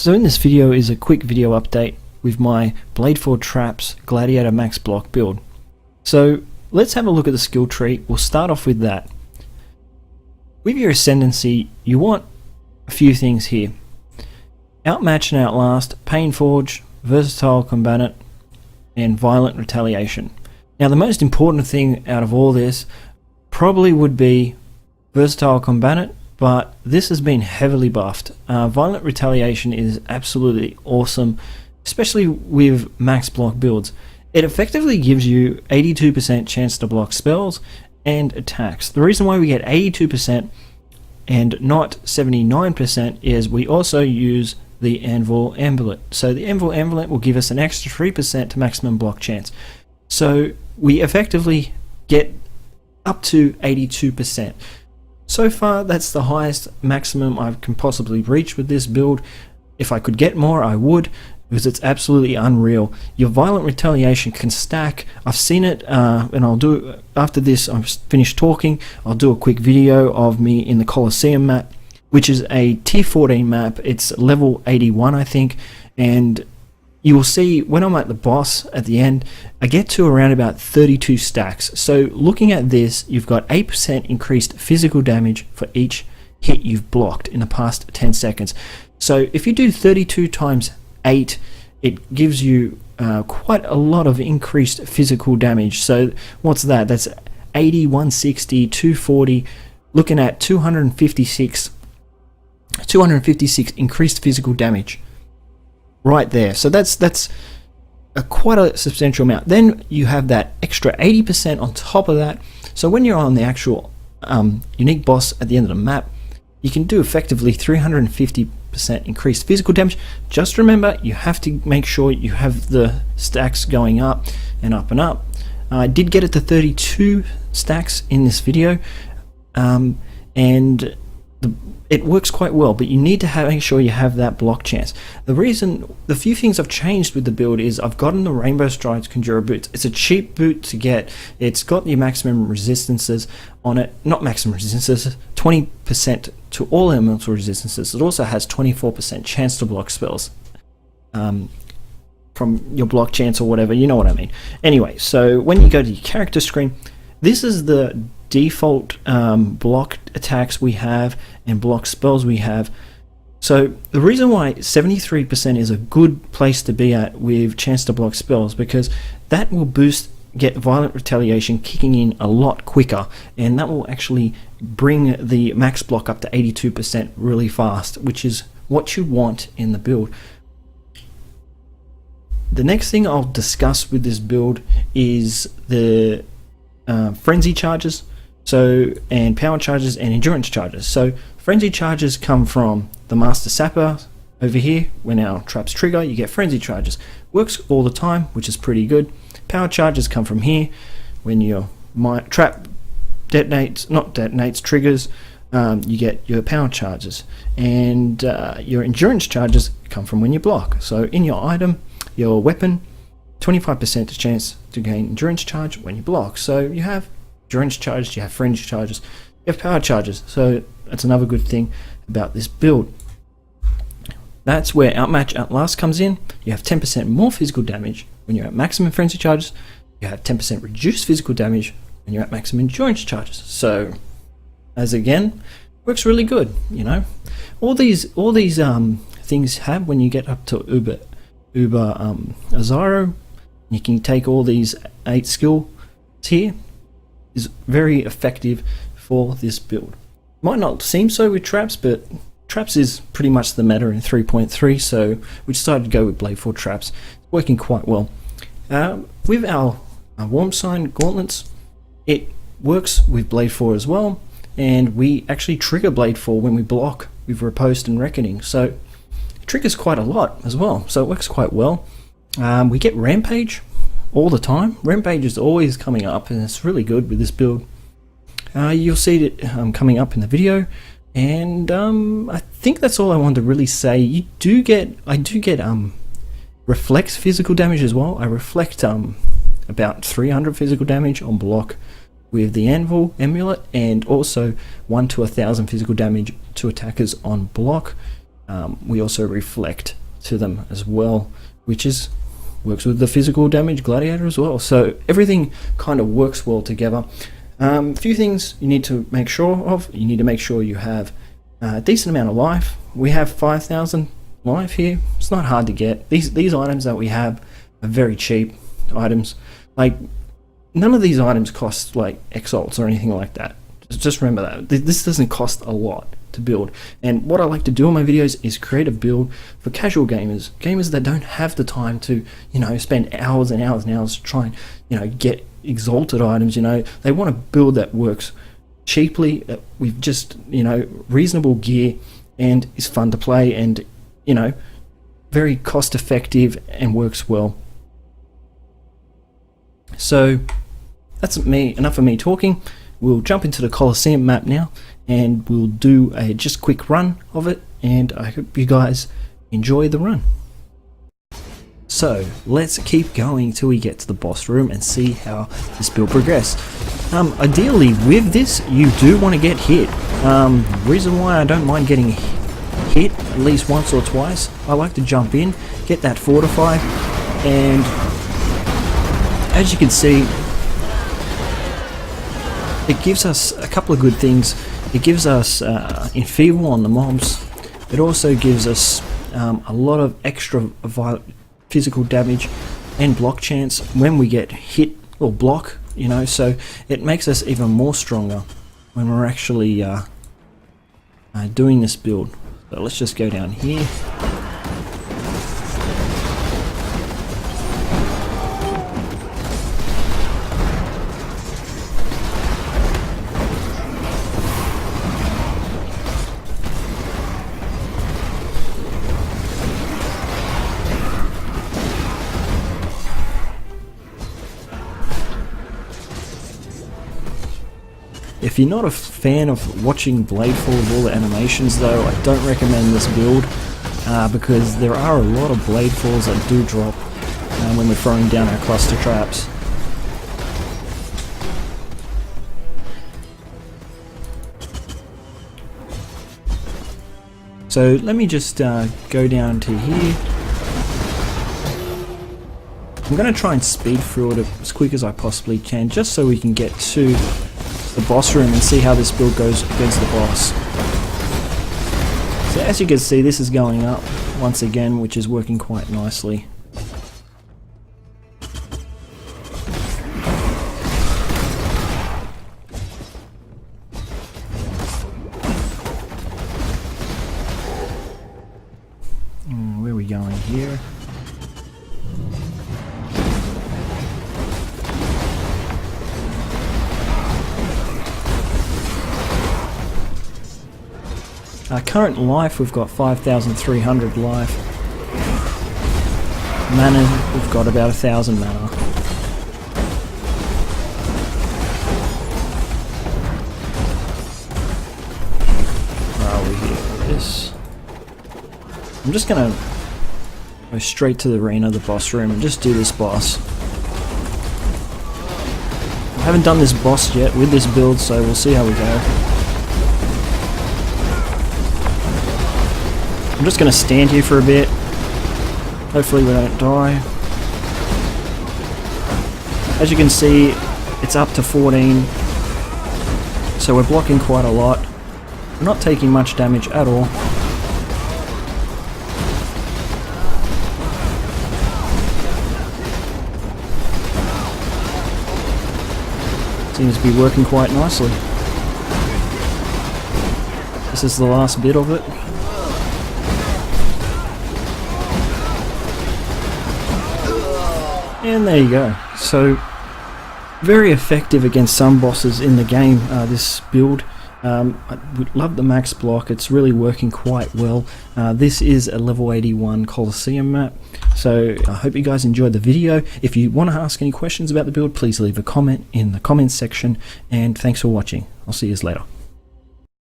So in this video is a quick video update with my Bladefall Traps Gladiator Max Block build. So let's have a look at the skill tree. We'll start off with that. With your Ascendancy, you want a few things here. Outmatch and Outlast, Pain Forge, Versatile Combatant, and Violent Retaliation. Now the most important thing out of all this probably would be Versatile Combatant, but this has been heavily buffed. Violent Retaliation is absolutely awesome, especially with max block builds. It effectively gives you 82% chance to block spells and attacks. The reason why we get 82% and not 79% is we also use the Anvil Amulet. So the Anvil Amulet will give us an extra 3% to maximum block chance. So we effectively get up to 82%. So far, that's the highest maximum I can possibly reach with this build. If I could get more, I would, because it's absolutely unreal. Your Violent Retaliation can stack. I've seen it, and I'll do, after this I'm finished talking, I'll do a quick video of me in the Colosseum map, which is a tier 14 map. It's level 81, I think, and you will see when I'm at the boss at the end, I get to around about 32 stacks. So looking at this, you've got 8% increased physical damage for each hit you've blocked in the past 10 seconds. So if you do 32 times 8, it gives you quite a lot of increased physical damage. So what's that? That's 80, 160, 240, looking at 256 increased physical damage right there. So that's quite a substantial amount. Then you have that extra 80% on top of that. So when you're on the actual unique boss at the end of the map, you can do effectively 350% increased physical damage. Just remember, you have to make sure you have the stacks going up and up and up. I did get it to 32 stacks in this video, and it works quite well, but you need to make sure you have that block chance. The few things I've changed with the build is I've gotten the Rainbow Strides Conjurer boots. It's a cheap boot to get. It's got the maximum resistances on it, not maximum resistances, 20% to all elemental resistances. It also has 24% chance to block spells from your block chance or whatever, you know what I mean. Anyway, so when you go to your character screen, this is the default block attacks we have and block spells we have. So the reason why 73% is a good place to be at with chance to block spells, because that will get Violent Retaliation kicking in a lot quicker, and that will actually bring the max block up to 82% really fast, which is what you want in the build. The next thing I'll discuss with this build is the frenzy charges, and power charges and endurance charges. So frenzy charges come from the Master Sapper over here. When our traps trigger, you get frenzy charges. Works all the time, which is pretty good. Power charges come from here. When your trap triggers, you get your power charges, and your endurance charges come from when you block. So in your item, your weapon, 25% chance to gain endurance charge when you block. So you have endurance charges, you have frenzy charges, you have power charges. So that's another good thing about this build. That's where Outmatch Outlast comes in. You have 10% more physical damage when you're at maximum frenzy charges. You have 10% reduced physical damage when you're at maximum endurance charges. So, as again, works really good. You know, all these things have when you get up to Uber Azaro. You can take all these 8 skills here. Is very effective for this build. Might not seem so with traps, but traps is pretty much the meta in 3.3, so we decided to go with Bladefall Traps. It's working quite well. With our Warm Sign Gauntlets, it works with Bladefall as well, and we actually trigger Bladefall when we block with Riposte and Reckoning, so it triggers quite a lot as well, so it works quite well. We get Rampage all the time. Rampage is always coming up, and it's really good with this build. You'll see it coming up in the video, and I think that's all I wanted to really say. I do get reflects physical damage as well. I reflect about 300 physical damage on block with the Anvil Amulet, and also 1 to 1,000 physical damage to attackers on block. we also reflect to them as well, which works with the physical damage Gladiator as well. So everything kind of works well together. A few things you need to make sure of. You need to make sure you have a decent amount of life. We have 5,000 life here. It's not hard to get. These items that we have are very cheap items. Like, none of these items cost like exalts or anything like that. Just remember that. This doesn't cost a lot to build. And what I like to do in my videos is create a build for casual gamers that don't have the time to, spend hours and hours and hours to try and, get exalted items. They want a build that works cheaply, with just, reasonable gear, and is fun to play, and, very cost effective and works well. So that's enough of me talking. We'll jump into the Colosseum map now, and we'll do a just quick run of it, and I hope you guys enjoy the run. So let's keep going till we get to the boss room and see how this build progresses. Ideally with this, you do want to get hit. Reason why I don't mind getting hit at least once or twice, I like to jump in, get that fortify, and as you can see, it gives us a couple of good things. It gives us enfeeble on the mobs. It also gives us a lot of extra physical damage and block chance when we get hit or block, so it makes us even more stronger when we're actually doing this build. So let's just go down here. If you're not a fan of watching Bladefall with all the animations though, I don't recommend this build because there are a lot of Bladefalls that do drop when we're throwing down our cluster traps. So let me just go down to here. I'm going to try and speed through it as quick as I possibly can, just so we can get to the boss room and see how this build goes against the boss. So as you can see, this is going up once again, which is working quite nicely. Where are we going here? Our current life, we've got 5,300 life. Mana, we've got about 1,000 mana. Where are we here? This. I'm just gonna go straight to the arena, the boss room, and just do this boss. I haven't done this boss yet with this build, so we'll see how we go. I'm just going to stand here for a bit. Hopefully we don't die. As you can see, it's up to 14. So we're blocking quite a lot. We're not taking much damage at all. Seems to be working quite nicely. This is the last bit of it. And there you go. So, very effective against some bosses in the game, this build. I would love the max block, it's really working quite well. This is a level 81 Colosseum map, so I hope you guys enjoyed the video. If you want to ask any questions about the build, please leave a comment in the comments section, and thanks for watching. I'll see you later.